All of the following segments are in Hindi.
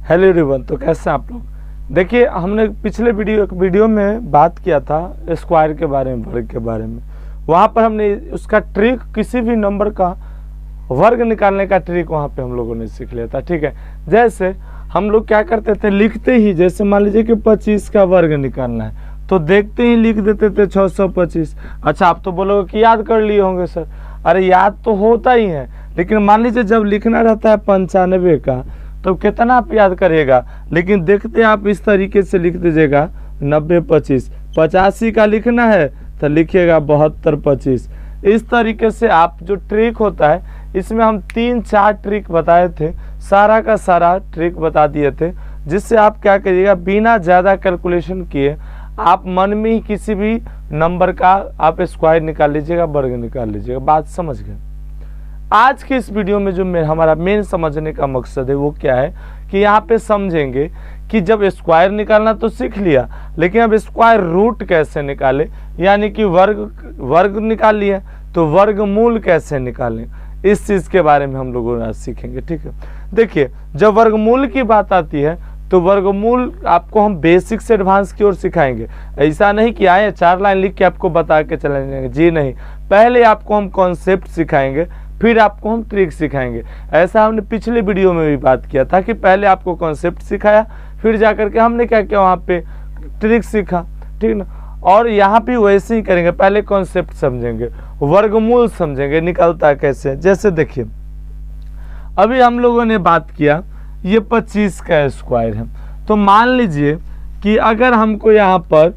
हेलो एवरीवन, तो कैसे हैं आप लोग। देखिए, हमने पिछले वीडियो में बात किया था स्क्वायर के बारे में, वर्ग के बारे में। वहाँ पर हमने उसका ट्रिक, किसी भी नंबर का वर्ग निकालने का ट्रिक वहाँ पे हम लोगों ने सीख लिया था। ठीक है, जैसे हम लोग क्या करते थे, लिखते ही, जैसे मान लीजिए कि 25 का वर्ग निकालना है तो देखते ही लिख देते थे 625। अच्छा, आप तो बोलोगे कि याद कर लिए होंगे सर। अरे याद तो होता ही है, लेकिन मान लीजिए जब लिखना रहता है 95 का तो कितना आप याद करिएगा, लेकिन देखते आप इस तरीके से लिख दीजिएगा 90 25। 85 का लिखना है तो लिखिएगा 72 25। इस तरीके से आप जो ट्रिक होता है, इसमें हम 3-4 ट्रिक बताए थे, सारा का सारा ट्रिक बता दिए थे, जिससे आप क्या करिएगा, बिना ज़्यादा कैलकुलेशन किए आप मन में ही किसी भी नंबर का आप स्क्वायर निकाल लीजिएगा, वर्ग निकाल लीजिएगा। बात समझ गए। आज के इस वीडियो में जो हमारा मेन समझने का मकसद है वो क्या है कि यहाँ पे समझेंगे कि जब स्क्वायर निकालना तो सीख लिया, लेकिन अब स्क्वायर रूट कैसे निकाले, यानी कि वर्ग निकाल लिया तो वर्गमूल कैसे निकालें, इस चीज़ के बारे में हम लोगों आज सीखेंगे। ठीक है, देखिए, जब वर्गमूल की बात आती है तो वर्गमूल आपको हम बेसिक से एडवांस की ओर सिखाएंगे। ऐसा नहीं कि आए 4 लाइन लिख के आपको बता के चले जाएंगे, जी नहीं। पहले आपको हम कॉन्सेप्ट सिखाएंगे, फिर आपको हम ट्रिक सिखाएंगे। ऐसा हमने पिछले वीडियो में भी बात किया था कि पहले आपको कॉन्सेप्ट सिखाया, फिर जाकर के हमने क्या किया, वहाँ पे ट्रिक सीखा। ठीक ना, और यहाँ भी वैसे ही करेंगे, पहले कॉन्सेप्ट समझेंगे, वर्गमूल समझेंगे निकलता कैसे। जैसे देखिए, अभी हम लोगों ने बात किया ये 25 का स्क्वायर है, तो मान लीजिए कि अगर हमको यहाँ पर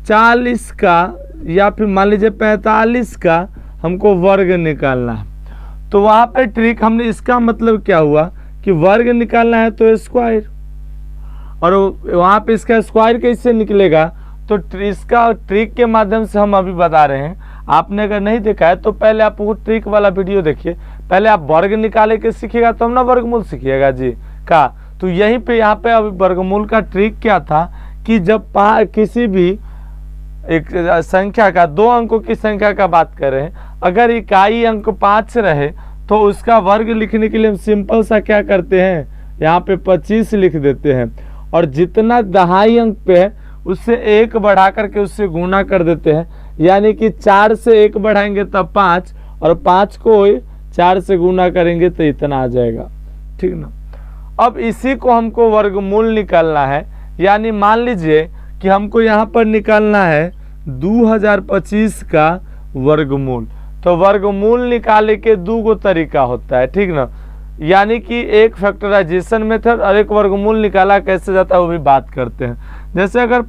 40 का या फिर मान लीजिए 45 का हमको वर्ग निकालना है, तो वहाँ पर ट्रिक हमने, इसका मतलब क्या हुआ कि वर्ग निकालना है तो स्क्वायर, और वहाँ पे इसका स्क्वायर कैसे निकलेगा, तो इसका ट्रिक के माध्यम से हम अभी बता रहे हैं। आपने अगर नहीं देखा है तो पहले आप वो ट्रिक वाला वीडियो देखिए, पहले आप वर्ग निकाले के सीखिएगा तो हम ना वर्गमूल सीखिएगा जी का। तो यहीं पे यहाँ पे अभी वर्गमूल का ट्रिक क्या था कि जब किसी भी एक संख्या का, 2 अंकों की संख्या का बात कर रहे हैं, अगर इकाई अंक 5 रहे तो उसका वर्ग लिखने के लिए हम सिंपल सा क्या करते हैं, यहाँ पे 25 लिख देते हैं, और जितना दहाई अंक पे है उससे 1 बढ़ा करके उससे गुना कर देते हैं, यानी कि 4 से 1 बढ़ाएंगे तब 5, और 5 को 4 से गुना करेंगे तो इतना आ जाएगा। ठीक ना, अब इसी को हमको वर्गमूल निकालना है, यानी मान लीजिए कि हमको यहाँ पर निकालना है 2025 का वर्गमूल। तो वर्गमूल निकाले के 2 तरीका होता है। ठीक ना, यानी कि एक फैक्टराइजेशन मेथड और एक वर्गमूल निकाला कैसे जाता है वो भी बात करते हैं। जैसे अगर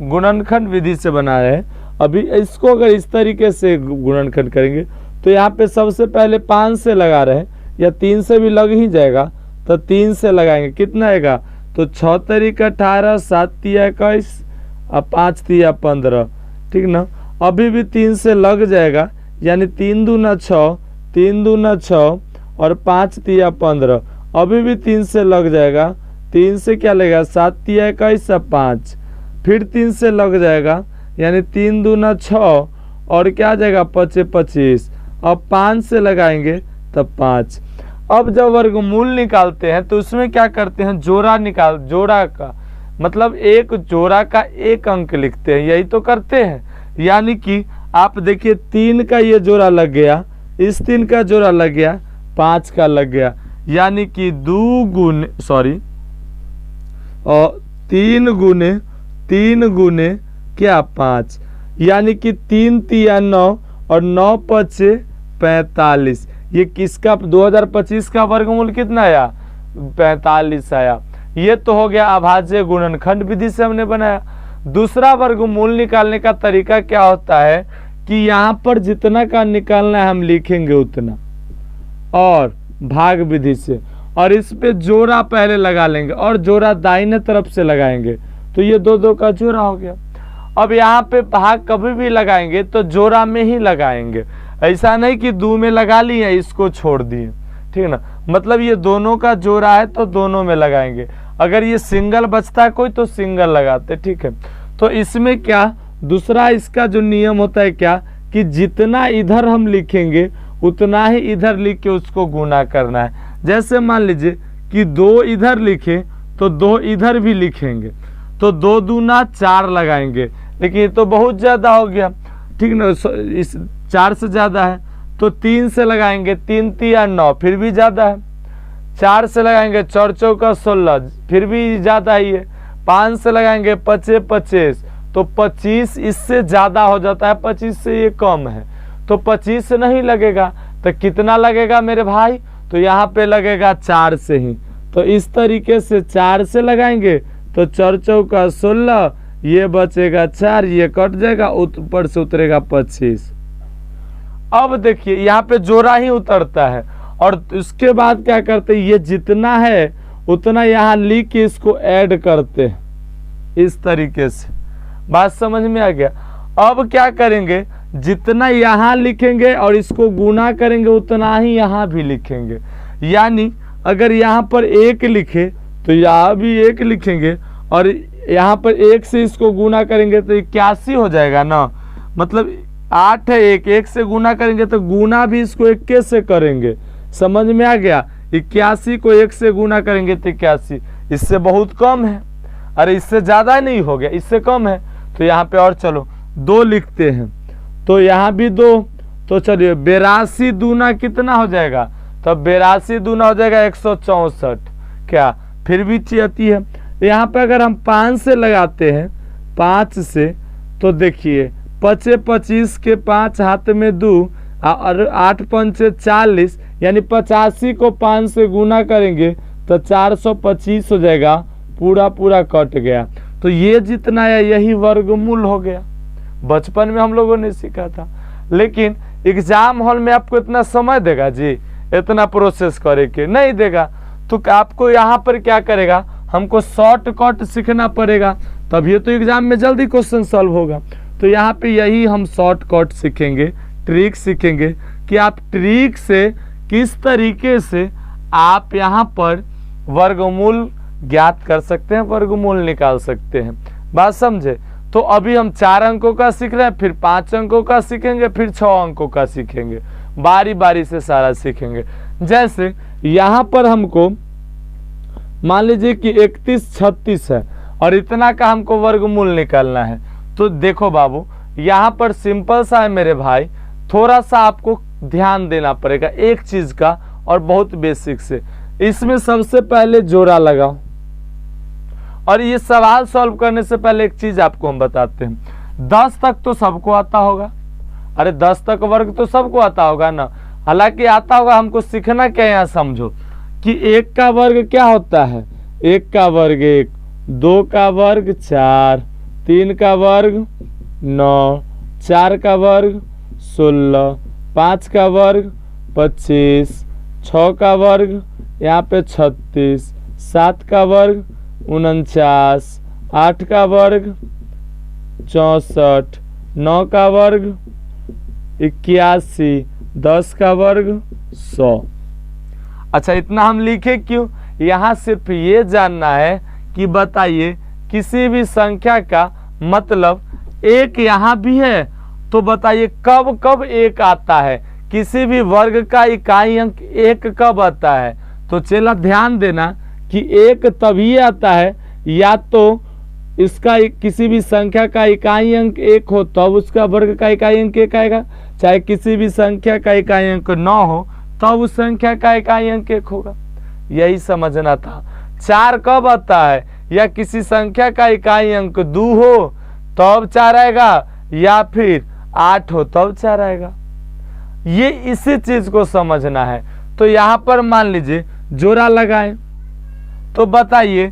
गुणनखंड विधि से बना रहे हैं, अभी इसको अगर इस तरीके से गुणनखंड करेंगे तो यहाँ पे सबसे पहले 5 से लगा रहे हैं, या 3 से भी लग ही जाएगा तो 3 से लगाएंगे, कितना आएगा, तो 6 तरीका 18, 7 तिया 21 और 5 तिया 15। ठीक ना, अभी भी 3 से लग जाएगा, यानी 3 दूना 6, 3 दूना 6 और 5 तिया 15। अभी भी 3 से लग जाएगा, 3 से क्या लगेगा, 7 तिया 21 और 5, फिर 3 से लग जाएगा, यानी 3 दूना 6 और क्या आ जाएगा 5 25। अब 5 से लगाएंगे तब 5। अब जब वर्गमूल निकालते हैं तो उसमें क्या करते हैं, जोड़ा का मतलब एक जोड़ा का 1 अंक लिखते हैं, यही तो करते हैं। यानी कि आप देखिए 3 का ये जोड़ा लग गया, इस 3 का जोड़ा लग गया, 5 का लग गया, यानी कि 3 गुने क्या 5, यानी कि 3 तिया 9 और 9 5 45। ये किसका 2025 का वर्गमूल कितना आया, 45 आया। ये तो हो गया अभाज्य गुणनखंड विधि से हमने बनाया। दूसरा वर्गमूल निकालने का तरीका क्या होता है कि यहाँ पर जितना का निकालना है हम लिखेंगे उतना, और भाग विधि से, और इस पे जोड़ा पहले लगा लेंगे और जोड़ा दाहिने तरफ से लगाएंगे, तो ये 2 का जोड़ा हो गया। अब यहाँ पे भाग कभी भी लगाएंगे तो जोड़ा में ही लगाएंगे, ऐसा नहीं कि 2 में लगा लिए इसको छोड़ दिए। ठीक ना, मतलब ये दोनों का जोड़ा है तो दोनों में लगाएंगे, अगर ये सिंगल बचता है कोई तो सिंगल लगाते। ठीक है, तो इसमें क्या दूसरा इसका जो नियम होता है क्या कि जितना इधर हम लिखेंगे उतना ही इधर लिख के उसको गुना करना है। जैसे मान लीजिए कि 2 इधर लिखे तो 2 इधर भी लिखेंगे, तो 2 दूना 4 लगाएंगे, लेकिन ये तो बहुत ज़्यादा हो गया, ठीक ना, इस 4 से ज़्यादा है, तो 3 से लगाएंगे, 3 तिया 9, फिर भी ज़्यादा है। 4 से लगाएंगे 4 चौका 16, फिर भी ज़्यादा ही है। 5 से लगाएंगे 5 25, तो 25 इससे ज़्यादा हो जाता है, 25 से ये कम है, तो 25 से नहीं लगेगा, तो कितना लगेगा मेरे भाई, तो यहाँ पे लगेगा 4 से ही। तो इस तरीके से 4 से लगाएंगे तो 4 चौका 16, ये बचेगा 4, ये कट जाएगा, ऊपर से उतरेगा 25। अब देखिए यहाँ पे जोड़ा ही उतरता है, और उसके बाद क्या करते हैं, ये जितना है उतना यहाँ लिख के इसको ऐड करते हैं, इस तरीके से। बात समझ में आ गया। अब क्या करेंगे, जितना यहाँ लिखेंगे और इसको गुना करेंगे उतना ही यहाँ भी लिखेंगे। यानी अगर यहाँ पर 1 लिखे तो यहाँ भी 1 लिखेंगे, और यहाँ पर 1 से इसको गुना करेंगे तो 81 हो जाएगा ना, मतलब 8 है, 1 से गुना करेंगे तो गुना भी इसको 1 से करेंगे। समझ में आ गया। 81 को 1 से गुना करेंगे तो 81, इससे बहुत कम है, अरे इससे ज़्यादा नहीं हो गया, इससे कम है, तो यहाँ पे और चलो 2 लिखते हैं, तो यहाँ भी 2, तो चलिए 82 दूना कितना हो जाएगा, तब 82 दूना हो जाएगा 164, क्या फिर भी 86 है। यहाँ पे अगर हम 5 से लगाते हैं, 5 से, तो देखिए 5 25 के 5 हाथ में 2 और 8 5 40, यानी 85 को 5 से गुना करेंगे तो 425 हो जाएगा, पूरा पूरा कट गया। तो ये जितना है यही वर्गमूल हो गया। बचपन में हम लोगों ने सीखा था, लेकिन एग्जाम हॉल में आपको इतना समय देगा जी, इतना प्रोसेस करे के नहीं देगा, तो आपको यहाँ पर क्या करेगा, हमको शॉर्टकट सीखना पड़ेगा, तभी तो एग्जाम में जल्दी क्वेश्चन सॉल्व होगा। तो यहाँ पे यही हम शॉर्टकट सीखेंगे, ट्रिक सीखेंगे कि आप ट्रिक से किस तरीके से आप यहाँ पर वर्गमूल ज्ञात कर सकते हैं, वर्गमूल निकाल सकते हैं। बात समझे। तो अभी हम 4 अंकों का सीख रहे हैं, फिर 5 अंकों का सीखेंगे, फिर 6 अंकों का सीखेंगे, बारी बारी से सारा सीखेंगे। जैसे यहाँ पर हमको मान लीजिए कि 31 36 है और इतना का हमको वर्गमूल निकालना है, तो देखो बाबू यहाँ पर सिंपल सा है मेरे भाई, थोड़ा सा आपको ध्यान देना पड़ेगा एक चीज का, और बहुत बेसिक से। इसमें सबसे पहले जोड़ा लगाओ, और ये सवाल सॉल्व करने से पहले एक चीज आपको हम बताते हैं, 10 तक तो सबको आता होगा, अरे 10 तक वर्ग तो सबको आता होगा ना, हालांकि आता होगा, हमको सीखना क्या यहाँ समझो कि 1 का वर्ग क्या होता है, 1 का वर्ग 1, 2 का वर्ग 4, 3 का वर्ग 9, 4 का वर्ग 16, 5 का वर्ग 25, 6 का वर्ग यहाँ पे 36, 7 का वर्ग 49, 8 का वर्ग 64, 9 का वर्ग 81, 10 का वर्ग 100। अच्छा इतना हम लिखे क्यों, यहाँ सिर्फ ये जानना है कि बताइए किसी भी संख्या का मतलब 1 यहाँ भी है, तो बताइए कब कब 1 आता है, किसी भी वर्ग का इकाई अंक 1 कब आता है। तो चला ध्यान देना कि 1 तभी आता है या तो इसका किसी भी संख्या का इकाई अंक 1 हो तब उसका वर्ग का इकाई अंक 1 आएगा, चाहे किसी भी संख्या का इकाई अंक 9 हो तब उस संख्या का इकाई अंक 1 होगा। यही समझना था। 4 कब आता है, या किसी संख्या का इकाई अंक 2 हो तब 4 आएगा, या फिर 8 हो तब 4 आएगा। ये इसी चीज को समझना है। तो यहाँ पर मान लीजिए जोड़ा लगाएं, तो बताइए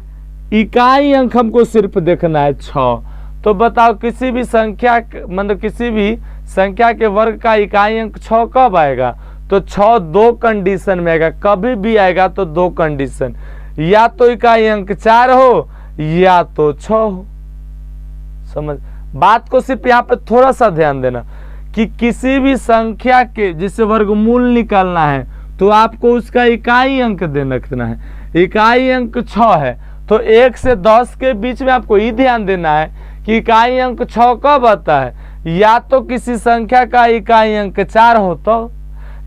इकाई अंक हमको सिर्फ देखना है 6, तो बताओ किसी भी संख्या मतलब किसी भी संख्या के वर्ग का इकाई अंक 6 कब आएगा, तो 6 2 कंडीशन में आएगा, कभी भी आएगा तो 2 कंडीशन, या तो इकाई अंक 4 हो या तो 6 हो। समझ बात को, सिर्फ यहाँ पे थोड़ा सा ध्यान देना कि किसी भी संख्या के जिसे वर्गमूल निकालना है तो आपको उसका इकाई अंक देखना है। इकाई अंक 6 है तो 1 से 10 के बीच में आपको ये ध्यान देना है कि इकाई अंक 6 कब आता है, या तो किसी संख्या का इकाई अंक 4 हो तो,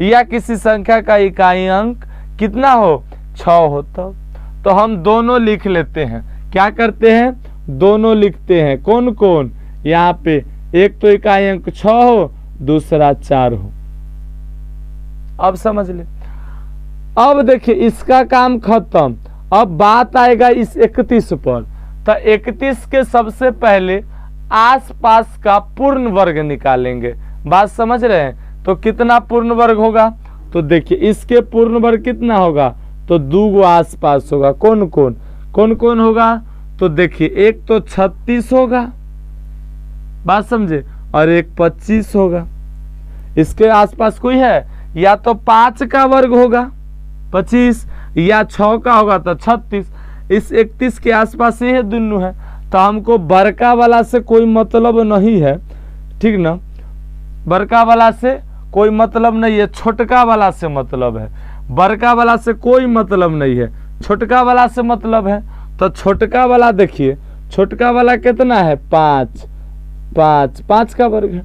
या किसी संख्या का इकाई अंक कितना हो 6 हो तो तो हम दोनों लिख लेते हैं। क्या करते हैं, दोनों लिखते हैं। कौन कौन, यहाँ पे एक तो इकाई अंक 6 हो, दूसरा 4 हो। अब समझ ले। अब देखिए इसका काम खत्म। अब बात आएगा इस 31 पर। तो 31 के सबसे पहले आसपास का पूर्ण वर्ग निकालेंगे। बात समझ रहे हैं। तो कितना पूर्ण वर्ग होगा, तो देखिए इसके पूर्ण वर्ग कितना होगा, तो 2 गो आसपास होगा। कौन कौन, कौन कौन होगा, तो देखिए एक तो 36 होगा, बात समझे, और एक 25 होगा। इसके आसपास कोई है, या तो 5 का वर्ग होगा 25, या 6 का होगा तो 36। इस 31 के आसपास ये दोनों है। तो हमको बड़का वाला से कोई मतलब नहीं है, ठीक ना, बड़का वाला से कोई मतलब नहीं है, छोटका वाला से मतलब है। बड़का वाला से कोई मतलब नहीं है, छोटका वाला से मतलब है। तो छोटका वाला देखिए, छोटका वाला कितना है, 5, 5 का वर्ग है।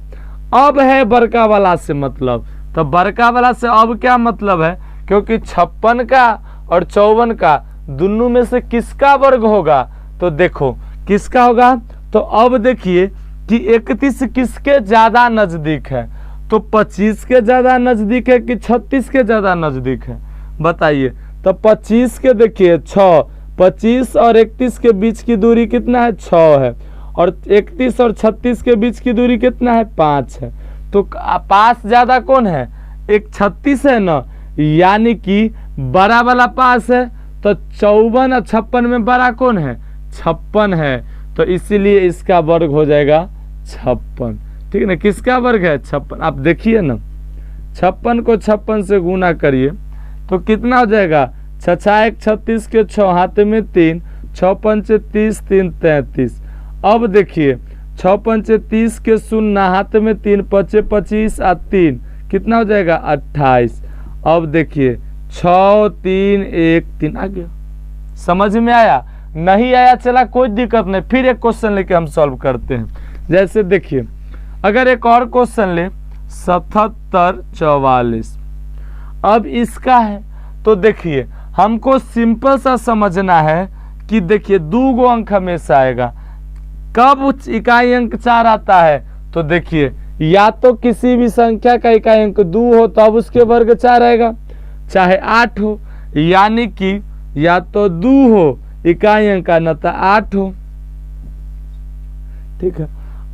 अब है बड़का वाला से मतलब, तो बड़का वाला से अब क्या मतलब है, क्योंकि 56 का और 54 का दोनों में से किसका वर्ग होगा, तो देखो किसका होगा। तो अब देखिए कि 31 किसके ज्यादा नजदीक है, तो 25 के ज्यादा नजदीक है कि 36 के ज्यादा नजदीक है, बताइए। तो 25 के देखिए 6, 25 और 31 के बीच की दूरी कितना है, 6 है, और 31 और 36 के बीच की दूरी कितना है, 5 है। तो पास ज्यादा कौन है, एक 36 है ना, यानी कि बड़ा वाला पास है। तो 54 और 56 में बड़ा कौन है, 56 है। तो इसीलिए इसका वर्ग हो जाएगा 56, ठीक है ना। किसका वर्ग है, 56। आप देखिए ना, 56 को 56 से गुना करिए तो कितना हो जाएगा, 6 1 36 के 6 हाथ में 3, 6 5 30, 3 33। अब देखिए 6 5 30 के 0 हाथ में 3, 5 25 और 3 कितना हो जाएगा, 28। अब देखिए 6 3 1 3 आ गया। समझ में आया, नहीं आया चला कोई दिक्कत नहीं, फिर एक क्वेश्चन लेके हम सॉल्व करते हैं। जैसे देखिए अगर एक और क्वेश्चन ले 77 44, अब इसका है तो देखिए हमको सिंपल सा समझना है कि देखिए 2 गो अंक हमेशा आएगा। कब इकाई अंक 4 आता है, तो देखिए या तो किसी भी संख्या का इकाई अंक 2 हो तब उसके वर्ग 4 आएगा, चाहे 8 हो, यानी कि या तो 2 हो इकाई अंक का न तो 8 हो, ठीक है।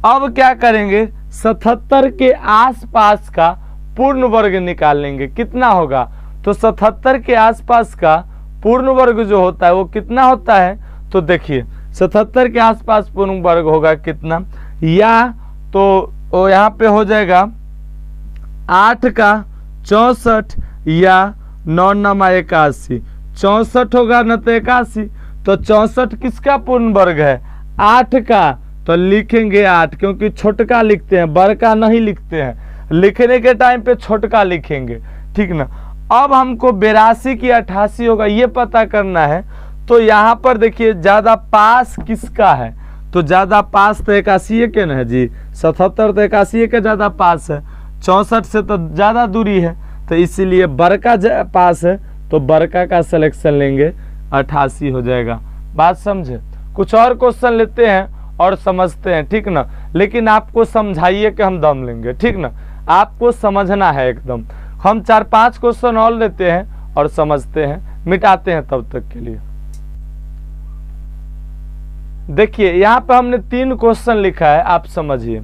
अब क्या करेंगे, 77 के आसपास का पूर्ण वर्ग निकालेंगे। कितना होगा, तो 77 के आसपास का पूर्ण वर्ग जो होता है वो कितना होता है, तो देखिए 77 के आसपास पूर्ण वर्ग होगा कितना, या तो यहाँ पे हो जाएगा 8 का 64 या 9 9 81, 64 होगा न तो 81। तो 64 किसका पूर्ण वर्ग है, 8 का, तो लिखेंगे 8, क्योंकि छोटका लिखते हैं बड़का नहीं लिखते हैं, लिखने के टाइम पे छोटका लिखेंगे, ठीक ना। अब हमको 82 की 88 होगा ये पता करना है। तो यहाँ पर देखिए ज्यादा पास किसका है, तो ज्यादा पास तो 81 के ना है जी, 77 तो 81 के ज्यादा पास है, 64 से तो ज्यादा दूरी है, तो इसीलिए बड़का पास है तो बड़का का सिलेक्शन लेंगे, 88 हो जाएगा। बात समझे। कुछ और क्वेश्चन लेते हैं और समझते हैं, ठीक ना, लेकिन आपको समझाइए कि हम दम लेंगे, ठीक ना, आपको समझना है एकदम। हम 4-5 क्वेश्चन और लेते हैं और समझते हैं, मिटाते हैं तब तक के लिए। देखिए यहाँ पे हमने 3 क्वेश्चन लिखा है, आप समझिए।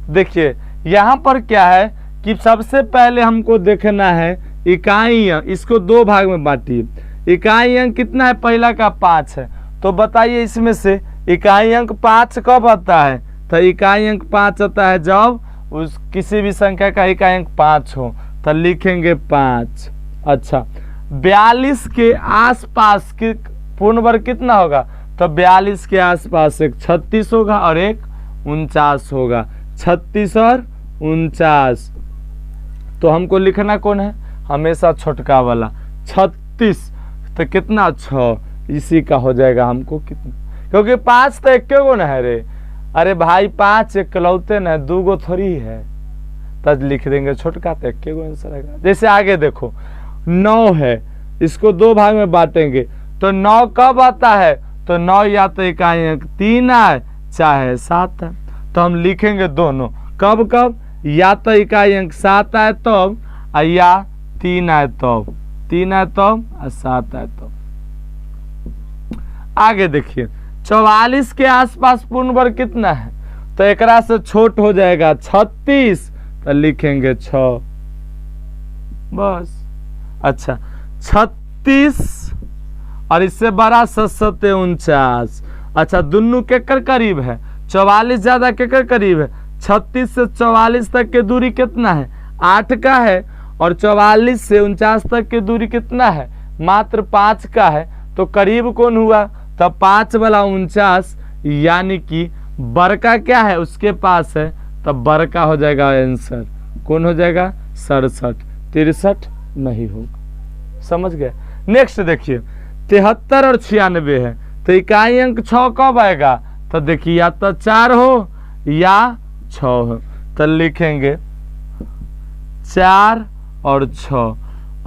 देखिए यहाँ पर क्या है कि सबसे पहले हमको देखना है इकाई अंक, इसको 2 भाग में बांटिए। इकाई अंक कितना है, पहला का 5 है, तो बताइए इसमें से इकाई अंक 5 कब आता है, तो इकाई अंक 5 आता है जब उस किसी भी संख्या का इकाई अंक 5 हो, तो लिखेंगे 5। अच्छा 42 के आसपास के पूर्ण वर्ग कितना होगा, तो 42 के आसपास एक 36 होगा और एक 49 होगा, 36 और 49। तो हमको लिखना कौन है, हमेशा छोटका वाला 36, तो कितना 6, इसी का हो जाएगा हमको कितना, क्योंकि 5 तो एक गो न है रे, अरे भाई 5 इकलौते न 2 गो थोड़ी है, तब लिख देंगे छोटका, तो एक गो आंसर आएगा। जैसे आगे देखो 9 है, इसको 2 भाग में बांटेंगे, तो 9 कब आता है, तो 9 या तो इकाई अंक 3 आए चाहे 7 है, तो हम लिखेंगे दोनों। कब कब, या तो इकाई अंक 7 आए तब, या 3 आए तब, 3 आए तब और 7 आए तब। आगे देखिए 44 के आसपास पूर्ण वर्ग कितना है, तो एकरा से छोट हो जाएगा 36, तो लिखेंगे 6 बस। अच्छा 36 और इससे बड़ा 49। अच्छा दोनों केकर करीब है, 44 ज्यादा केकर करीब है, 36 से 44 तक की दूरी कितना है, 8 का है, और 44 से 49 तक की दूरी कितना है, मात्र 5 का है। तो करीब कौन हुआ, तब 5 वाला 49, यानी कि बड़का क्या है उसके पास है, तब बड़का हो जाएगा आंसर। कौन हो जाएगा, 67, 63 नहीं होगा। समझ गए। नेक्स्ट देखिए 73 और 96 है, तो इकाई अंक 6 कब आएगा, तो देखिए या तो 4 हो या 6 हो, तो लिखेंगे 4 और 6।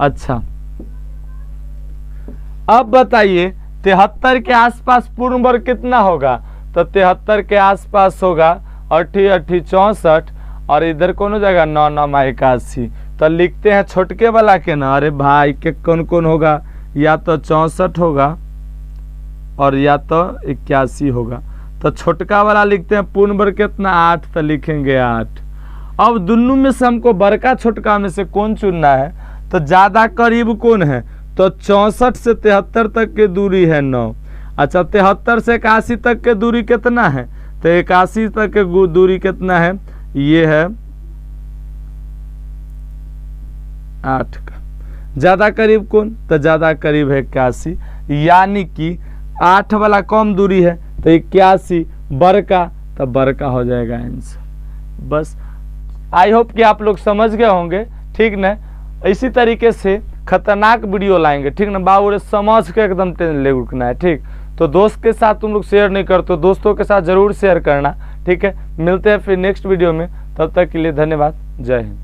अच्छा अब बताइए 73 के आसपास पूर्ण वर्ग कितना होगा, तो 73 के आसपास होगा 8 8 64, और इधर कौन हो जाएगा 9 9 81। तो लिखते हैं छोटके वाला के ना, अरे भाई के कौन कौन होगा, या तो 64 होगा और या तो 81 होगा। तो छोटका वाला लिखते हैं पूर्ण वर्ग कितना 8, तो लिखेंगे 8। अब दोनों में से हमको बड़का छोटका में से कौन चुनना है, तो ज्यादा करीब कौन है, तो 64 से 73 तक की दूरी है 9। अच्छा 73 से 81 तक की दूरी कितना है, तो 81 तक की दूरी कितना है, ये है 8 का। ज्यादा करीब कौन, तो ज्यादा करीब है 81, यानी कि 8 वाला कम दूरी है, तो 81 बड़का, तो बड़का हो जाएगा आंसर। बस आई होप कि आप लोग समझ गए होंगे, ठीक ना। इसी तरीके से खतरनाक वीडियो लाएंगे, ठीक ना बाबू, समझ के एकदम ले उठना है, ठीक। तो दोस्त के साथ तुम लोग शेयर नहीं करते, दोस्तों के साथ जरूर शेयर करना, ठीक है। मिलते हैं फिर नेक्स्ट वीडियो में, तब तक के लिए धन्यवाद, जय हिंद।